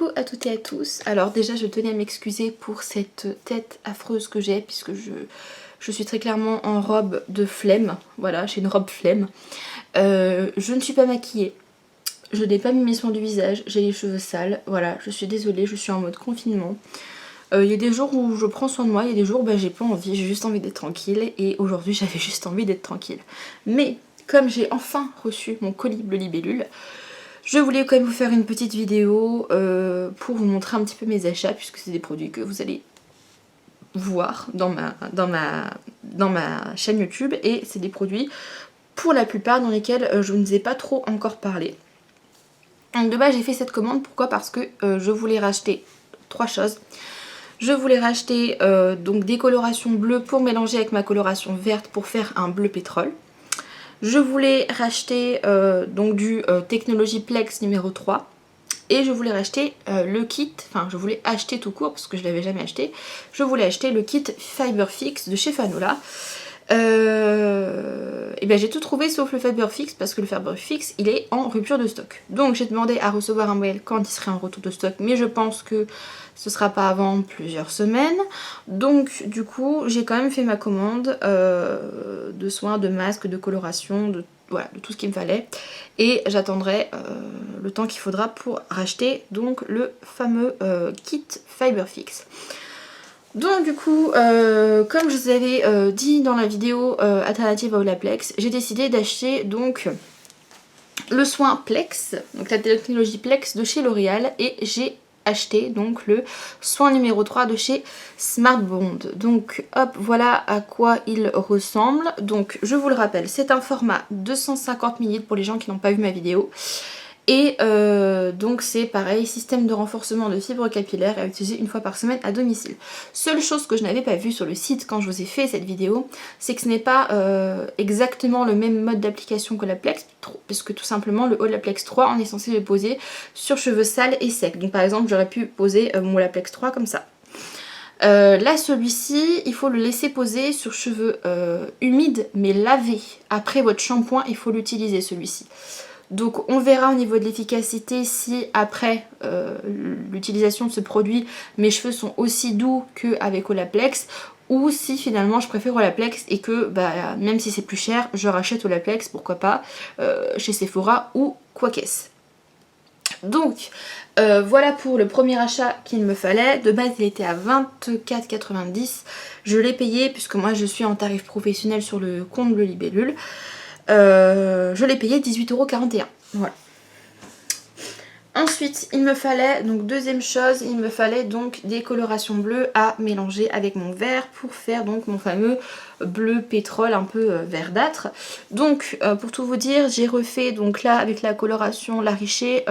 Coucou à toutes et à tous. Alors déjà je tenais à m'excuser pour cette tête affreuse que j'ai puisque je suis très clairement en robe de flemme. Voilà, j'ai une robe flemme. Je ne suis pas maquillée. Je n'ai pas mis mes soins du visage. J'ai les cheveux sales. Voilà, je suis désolée, je suis en mode confinement. Il y a des jours où je prends soin de moi, il y a des jours où j'ai pas envie, j'ai juste envie d'être tranquille. Et aujourd'hui j'avais juste envie d'être tranquille. Mais comme j'ai enfin reçu mon colis bleu libellule, je voulais quand même vous faire une petite vidéo pour vous montrer un petit peu mes achats puisque c'est des produits que vous allez voir dans ma chaîne YouTube et c'est des produits pour la plupart dans lesquels je ne vous ai pas trop encore parlé. Donc de base j'ai fait cette commande, pourquoi? Parce que je voulais racheter trois choses. Je voulais racheter donc des colorations bleues pour mélanger avec ma coloration verte pour faire un bleu pétrole. Je voulais racheter donc du Technologie Plex numéro 3 et je voulais racheter le kit, enfin je voulais acheter tout court parce que je ne l'avais jamais acheté, je voulais acheter le kit Fiberfix de chez Fanola. Et bien j'ai tout trouvé sauf le Fiberfix parce que le Fiberfix il est en rupture de stock. Donc j'ai demandé à recevoir un mail quand il serait en retour de stock, mais je pense que ce sera pas avant plusieurs semaines. Donc du coup j'ai quand même fait ma commande de soins, de masques, de coloration, voilà, de tout ce qu'il me fallait. Et j'attendrai le temps qu'il faudra pour racheter donc le fameux kit Fiberfix. Donc du coup, comme je vous avais dit dans la vidéo alternative à Olaplex, j'ai décidé d'acheter donc le soin Plex, donc la technologie Plex de chez L'Oréal, et j'ai acheté donc le soin numéro 3 de chez Smart Bond. Donc hop, voilà à quoi il ressemble. Donc je vous le rappelle, c'est un format 250 ml pour les gens qui n'ont pas vu ma vidéo. Et donc c'est pareil, système de renforcement de fibres capillaires à utiliser une fois par semaine à domicile. Seule chose que je n'avais pas vue sur le site quand je vous ai fait cette vidéo, c'est que ce n'est pas exactement le même mode d'application que l'Olaplex, puisque tout simplement le Olaplex 3 on est censé le poser sur cheveux sales et secs. Donc par exemple j'aurais pu poser mon Olaplex 3 comme ça. Là celui-ci il faut le laisser poser sur cheveux humides mais lavés. Après votre shampoing il faut l'utiliser celui-ci. Donc on verra au niveau de l'efficacité si après l'utilisation de ce produit mes cheveux sont aussi doux qu'avec Olaplex, ou si finalement je préfère Olaplex et que même si c'est plus cher je rachète Olaplex, pourquoi pas, chez Sephora ou quoi qu'est-ce. Donc voilà pour le premier achat qu'il me fallait. De base il était à 24,90 €. Je l'ai payé puisque moi je suis en tarif professionnel sur le compte Bleu Libellule. Je l'ai payé 18,41 €. Voilà. Ensuite, il me fallait, donc deuxième chose, il me fallait donc des colorations bleues à mélanger avec mon vert pour faire donc mon fameux bleu pétrole un peu verdâtre. Donc pour tout vous dire, j'ai refait donc là avec la coloration La Richée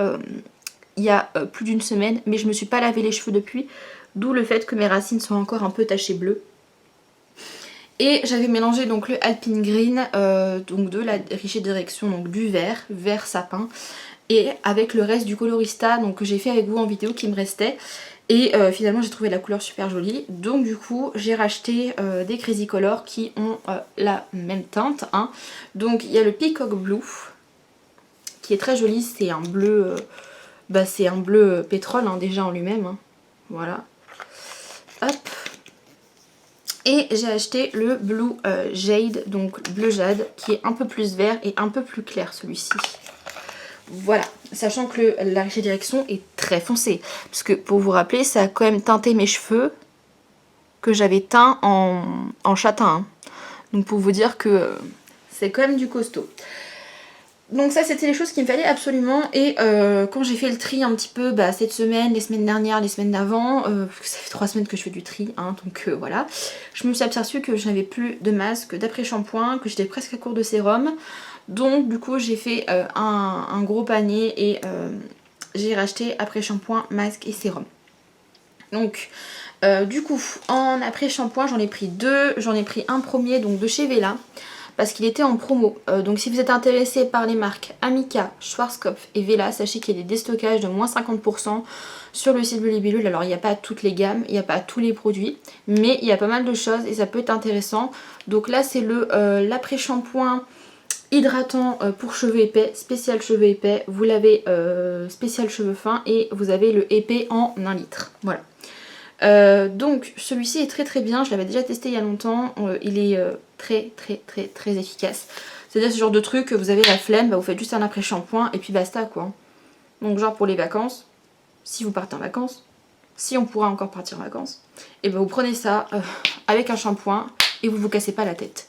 il y a plus d'une semaine, mais je me suis pas lavé les cheveux depuis, d'où le fait que mes racines sont encore un peu tachées bleues. Et j'avais mélangé donc le Alpine Green donc de La Richée Direction, donc du vert sapin, et avec le reste du colorista donc que j'ai fait avec vous en vidéo qui me restait. Et finalement j'ai trouvé la couleur super jolie, donc du coup j'ai racheté des Crazy Color qui ont la même teinte, hein. Donc il y a le Peacock Blue qui est très joli, c'est un bleu c'est un bleu pétrole hein, déjà en lui-même, hein. Voilà, hop. Et j'ai acheté le Blue Jade, donc bleu jade, qui est un peu plus vert et un peu plus clair celui-ci. Voilà, sachant que La Richée Direction est très foncé. Parce que pour vous rappeler, ça a quand même teinté mes cheveux que j'avais teint en châtain, hein. Donc pour vous dire que c'est quand même du costaud. Donc ça c'était les choses qu'il me fallait absolument. Et quand j'ai fait le tri un petit peu cette semaine, les semaines dernières, les semaines d'avant, ça fait 3 semaines que je fais du tri, hein, donc voilà, je me suis aperçue que je n'avais plus de masque d'après-shampoing, que j'étais presque à court de sérum. Donc du coup j'ai fait un gros panier et j'ai racheté après-shampoing, masque et sérum. Donc du coup en après-shampoing j'en ai pris deux. J'en ai pris un premier donc de chez Vela, parce qu'il était en promo. Donc si vous êtes intéressé par les marques Amica, Schwarzkopf et Vela, sachez qu'il y a des destockages de moins 50% sur le site Bleu Libellule. Alors il n'y a pas toutes les gammes, il n'y a pas tous les produits, mais il y a pas mal de choses et ça peut être intéressant. Donc là c'est l'après-shampoing hydratant pour cheveux épais, spécial cheveux épais, vous l'avez spécial cheveux fins et vous avez le épais en 1 litre. Voilà. Donc celui-ci est très très bien, je l'avais déjà testé il y a longtemps, il est très efficace. C'est-à-dire ce genre de truc, vous avez la flemme, bah vous faites juste un après-shampoing et puis basta quoi. Donc genre pour les vacances, si vous partez en vacances, si on pourra encore partir en vacances, et ben vous prenez ça avec un shampoing et vous vous cassez pas la tête.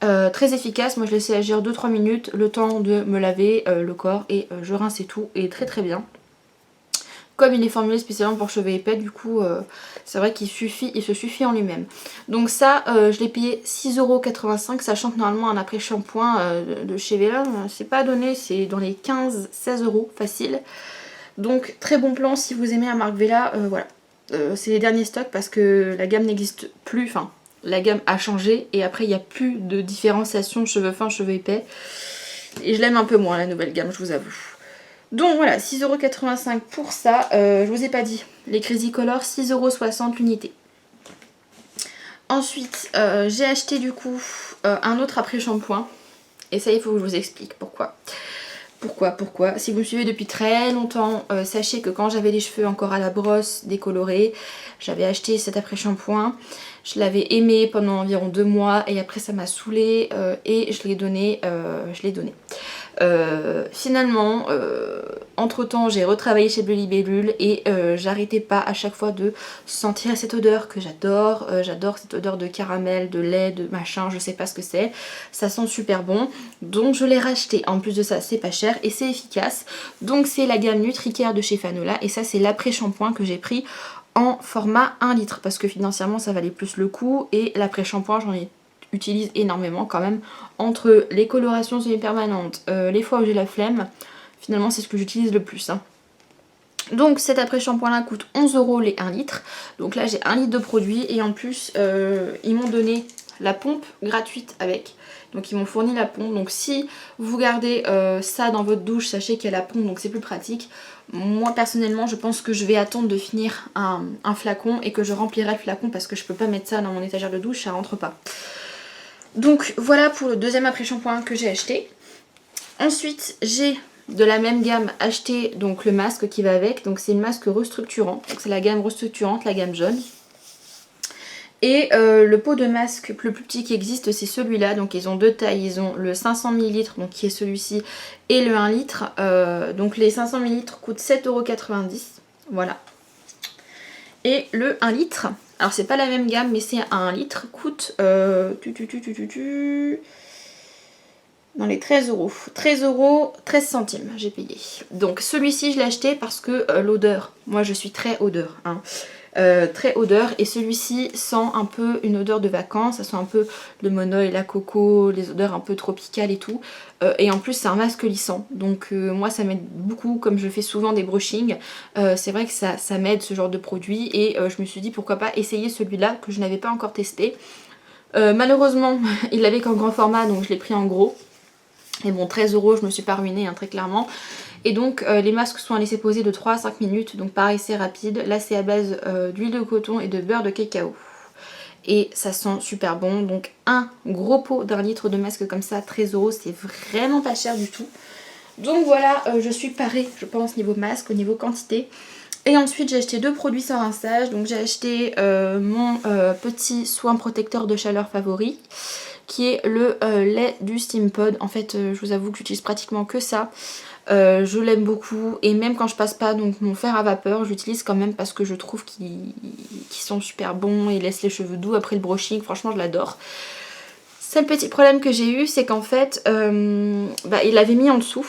Très efficace, moi je laissais agir 2-3 minutes, le temps de me laver le corps et je rince et tout, et très très bien. Comme il est formulé spécialement pour cheveux épais, du coup c'est vrai qu'il se suffit en lui-même. Donc ça je l'ai payé 6,85 €, sachant que normalement un après-shampoing de chez Vela, c'est pas donné, c'est dans les 15-16 € facile. Donc très bon plan si vous aimez la marque Vela, voilà. C'est les derniers stocks parce que la gamme n'existe plus, enfin la gamme a changé et après il n'y a plus de différenciation cheveux fins, cheveux épais. Et je l'aime un peu moins la nouvelle gamme, je vous avoue. Donc voilà, 6,85 € pour ça. Je vous ai pas dit, les Crazy Color, 6,60 € l'unité. Ensuite, j'ai acheté du coup un autre après-shampoing. Et ça, il faut que je vous explique pourquoi. Pourquoi? Si vous me suivez depuis très longtemps, sachez que quand j'avais les cheveux encore à la brosse, décolorés, j'avais acheté cet après-shampoing. Je l'avais aimé pendant environ 2 mois et après ça m'a saoulée et je l'ai donné. Finalement, entre temps j'ai retravaillé chez Bleu Libellule et j'arrêtais pas à chaque fois de sentir cette odeur que j'adore. J'adore cette odeur de caramel, de lait, de machin, je sais pas ce que c'est. Ça sent super bon, donc je l'ai racheté. En plus de ça, c'est pas cher et c'est efficace. Donc c'est la gamme Nutricare de chez Fanola et ça c'est l'après-shampoing que j'ai pris en format 1 litre parce que financièrement ça valait plus le coup et l'après-shampoing utilise énormément quand même. Entre les colorations semi-permanentes, les fois où j'ai la flemme, finalement c'est ce que j'utilise le plus. Hein. Donc cet après-shampoing là coûte 11 € les 1 litre. Donc là j'ai 1 litre de produit et en plus ils m'ont donné la pompe gratuite avec. Donc ils m'ont fourni la pompe. Donc si vous gardez ça dans votre douche, sachez qu'il y a la pompe, donc c'est plus pratique. Moi personnellement je pense que je vais attendre de finir un flacon et que je remplirai le flacon parce que je peux pas mettre ça dans mon étagère de douche, ça rentre pas. Donc voilà pour le deuxième après-shampoing que j'ai acheté. Ensuite j'ai de la même gamme acheté donc le masque qui va avec. Donc c'est le masque restructurant. Donc c'est la gamme restructurante, la gamme jaune. Et le pot de masque le plus petit qui existe c'est celui-là. Donc ils ont deux tailles. Ils ont le 500 ml donc qui est celui-ci et le 1 litre. Donc les 500 ml coûtent 7,90 €. Voilà. Et le 1 litre, alors c'est pas la même gamme mais c'est un 1 litre, coûte dans les 13 €. 13 € 13 centimes j'ai payé. Donc celui-ci je l'ai acheté parce que l'odeur, moi je suis très odeur. Hein. Très odeur et celui-ci sent un peu une odeur de vacances, ça sent un peu le monoeil, la coco, les odeurs un peu tropicales et tout. Et en plus c'est un masque lissant, donc moi ça m'aide beaucoup comme je fais souvent des brushings. C'est vrai que ça m'aide ce genre de produit et je me suis dit pourquoi pas essayer celui-là que je n'avais pas encore testé. Malheureusement il l'avait qu'en grand format donc je l'ai pris en gros. Et bon 13 € je me suis pas ruinée hein, très clairement. Et donc les masques sont à laisser poser de 3 à 5 minutes, donc pareil c'est rapide. Là c'est à base d'huile de coton et de beurre de cacao. Et ça sent super bon, donc un gros pot d'1 litre de masque comme ça, 13 €, c'est vraiment pas cher du tout. Donc voilà, je suis parée je pense niveau masque, au niveau quantité. Et ensuite j'ai acheté 2 produits sans rinçage, donc j'ai acheté mon petit soin protecteur de chaleur favori qui est le lait du Steampod. En fait je vous avoue que j'utilise pratiquement que ça. Je l'aime beaucoup et même quand je passe pas donc mon fer à vapeur j'utilise quand même parce que je trouve qu'ils sont super bons et laissent les cheveux doux après le brushing, franchement je l'adore. Seul petit problème que j'ai eu c'est qu'en fait il l'avait mis en dessous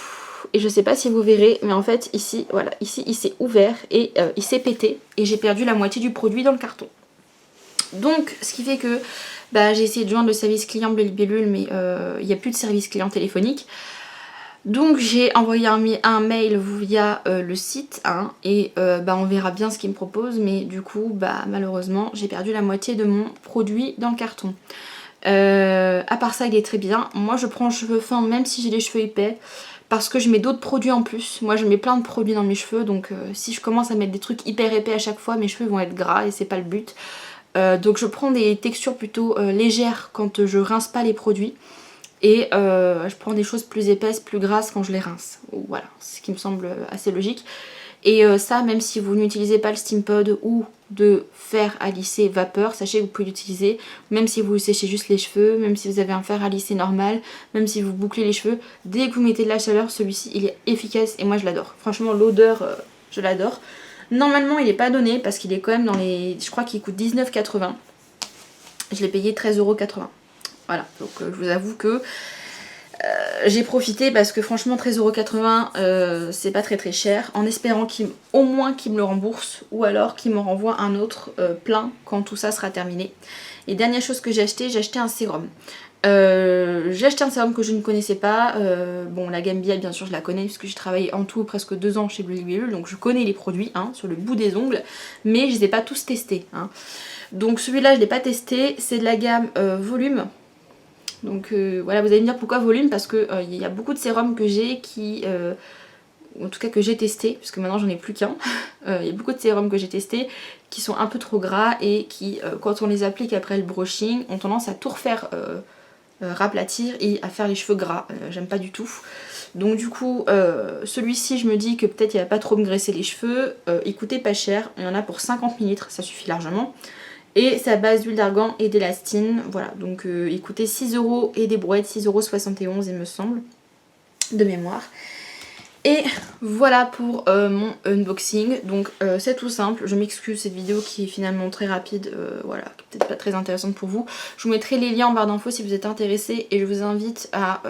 et je sais pas si vous verrez mais en fait ici voilà ici il s'est ouvert et il s'est pété et j'ai perdu la moitié du produit dans le carton. Donc ce qui fait que j'ai essayé de joindre le service client Bleu Libellule mais il n'y a plus de service client téléphonique. Donc j'ai envoyé un mail via le site hein, et on verra bien ce qu'ils me proposent mais du coup malheureusement j'ai perdu la moitié de mon produit dans le carton. À part ça il est très bien. Moi je prends cheveux fins même si j'ai les cheveux épais parce que je mets d'autres produits en plus. Moi je mets plein de produits dans mes cheveux donc si je commence à mettre des trucs hyper épais à chaque fois mes cheveux vont être gras et c'est pas le but. Donc je prends des textures plutôt légères quand je rince pas les produits. Et je prends des choses plus épaisses, plus grasses quand je les rince. Voilà, ce qui me semble assez logique. Et ça, même si vous n'utilisez pas le Steam Pod ou de fer à lisser vapeur, sachez que vous pouvez l'utiliser, même si vous séchez juste les cheveux, même si vous avez un fer à lisser normal, même si vous bouclez les cheveux, dès que vous mettez de la chaleur, celui-ci il est efficace et moi je l'adore. Franchement l'odeur, je l'adore. Normalement il n'est pas donné parce qu'il est quand même dans les... Je crois qu'il coûte 19,80. Je l'ai payé 13,80 €. Voilà, donc je vous avoue que j'ai profité parce que franchement 13,80 € c'est pas très cher, en espérant au moins qu'il me le rembourse ou alors qu'il me renvoie un autre plein quand tout ça sera terminé. Et dernière chose que j'ai acheté un sérum. J'ai acheté un sérum que je ne connaissais pas. Bon, la gamme Biel bien sûr je la connais puisque j'ai travaillé en tout presque 2 ans chez Bleu Libellule, donc je connais les produits hein, sur le bout des ongles, mais je les ai pas tous testés hein. Donc celui-là je l'ai pas testé, c'est de la gamme Volume. Donc voilà, vous allez me dire pourquoi volume, parce que il y a beaucoup de sérums que j'ai qui, en tout cas que j'ai testé, puisque maintenant j'en ai plus qu'un. Il y a beaucoup de sérums que j'ai testés qui sont un peu trop gras et qui, quand on les applique après le brushing, ont tendance à tout refaire raplatir et à faire les cheveux gras. J'aime pas du tout. Donc du coup, celui-ci, je me dis que peut-être il va pas trop me graisser les cheveux. Il coûtait pas cher, il y en a pour 50 ml, ça suffit largement. Et sa base d'huile d'argan et d'élastine, voilà, donc il coûtait 6 € et des brouettes, 6,71 € il me semble, de mémoire. Et voilà pour mon unboxing, donc c'est tout simple, je m'excuse cette vidéo qui est finalement très rapide, voilà, peut-être pas très intéressante pour vous. Je vous mettrai les liens en barre d'infos si vous êtes intéressés et je vous invite à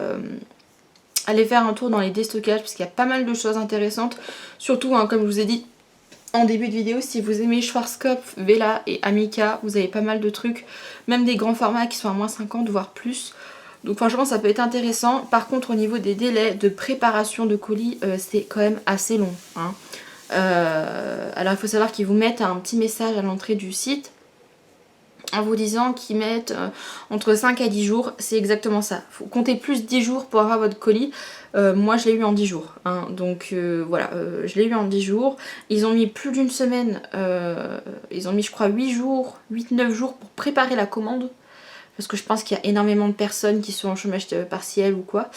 aller faire un tour dans les déstockages parce qu'il y a pas mal de choses intéressantes, surtout hein, comme je vous ai dit en début de vidéo, si vous aimez Schwarzkopf, Vela et Amica, vous avez pas mal de trucs, même des grands formats qui sont à moins 50 voire plus. Donc franchement ça peut être intéressant. Par contre au niveau des délais de préparation de colis, c'est quand même assez long hein. Alors il faut savoir qu'ils vous mettent un petit message à l'entrée du site en vous disant qu'ils mettent entre 5 à 10 jours, c'est exactement ça. Faut compter plus 10 jours pour avoir votre colis. Moi je l'ai eu en 10 jours, hein. Donc voilà, je l'ai eu en 10 jours. Ils ont mis plus d'une semaine, ils ont mis je crois 8-9 jours pour préparer la commande. Parce que je pense qu'il y a énormément de personnes qui sont en chômage partiel ou quoi.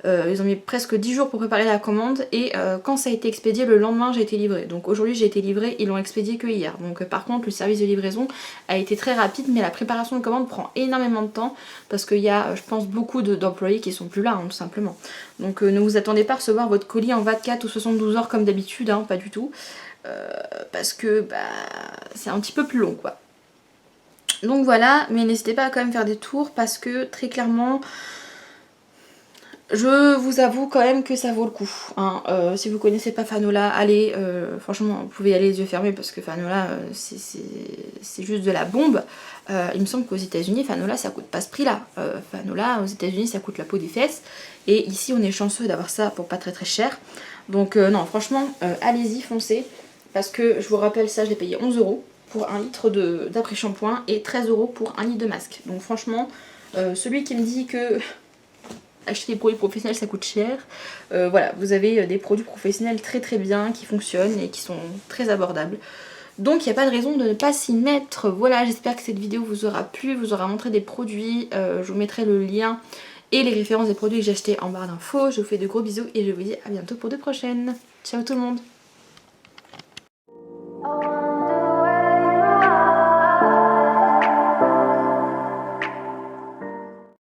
Ils ont mis presque 10 jours pour préparer la commande et quand ça a été expédié, le lendemain j'ai été livrée. Donc aujourd'hui j'ai été livrée, ils l'ont expédié que hier. Donc par contre le service de livraison a été très rapide, mais la préparation de commande prend énormément de temps parce qu'il y a je pense beaucoup d'employés qui sont plus là hein, tout simplement. Donc ne vous attendez pas à recevoir votre colis en 24 ou 72 heures comme d'habitude, hein, pas du tout. Parce que bah, c'est un petit peu plus long quoi. Donc voilà, mais n'hésitez pas à quand même faire des tours parce que très clairement, je vous avoue quand même que ça vaut le coup. Hein. Si vous connaissez pas Fanola, allez, franchement vous pouvez y aller les yeux fermés parce que Fanola c'est juste de la bombe. Il me semble qu'aux États-Unis Fanola ça coûte pas ce prix là. Fanola aux États-Unis ça coûte la peau des fesses et ici on est chanceux d'avoir ça pour pas très cher. Donc non franchement allez-y foncez parce que je vous rappelle ça je l'ai payé 11 € pour 1 litre d'après-shampoing et 13 € pour 1 litre de masque. Donc franchement, celui qui me dit que acheter des produits professionnels ça coûte cher, voilà, vous avez des produits professionnels très bien qui fonctionnent et qui sont très abordables. Donc il n'y a pas de raison de ne pas s'y mettre. Voilà, j'espère que cette vidéo vous aura plu, vous aura montré des produits. Je vous mettrai le lien et les références des produits que j'ai achetés en barre d'infos. Je vous fais de gros bisous et je vous dis à bientôt pour de prochaines. Ciao tout le monde!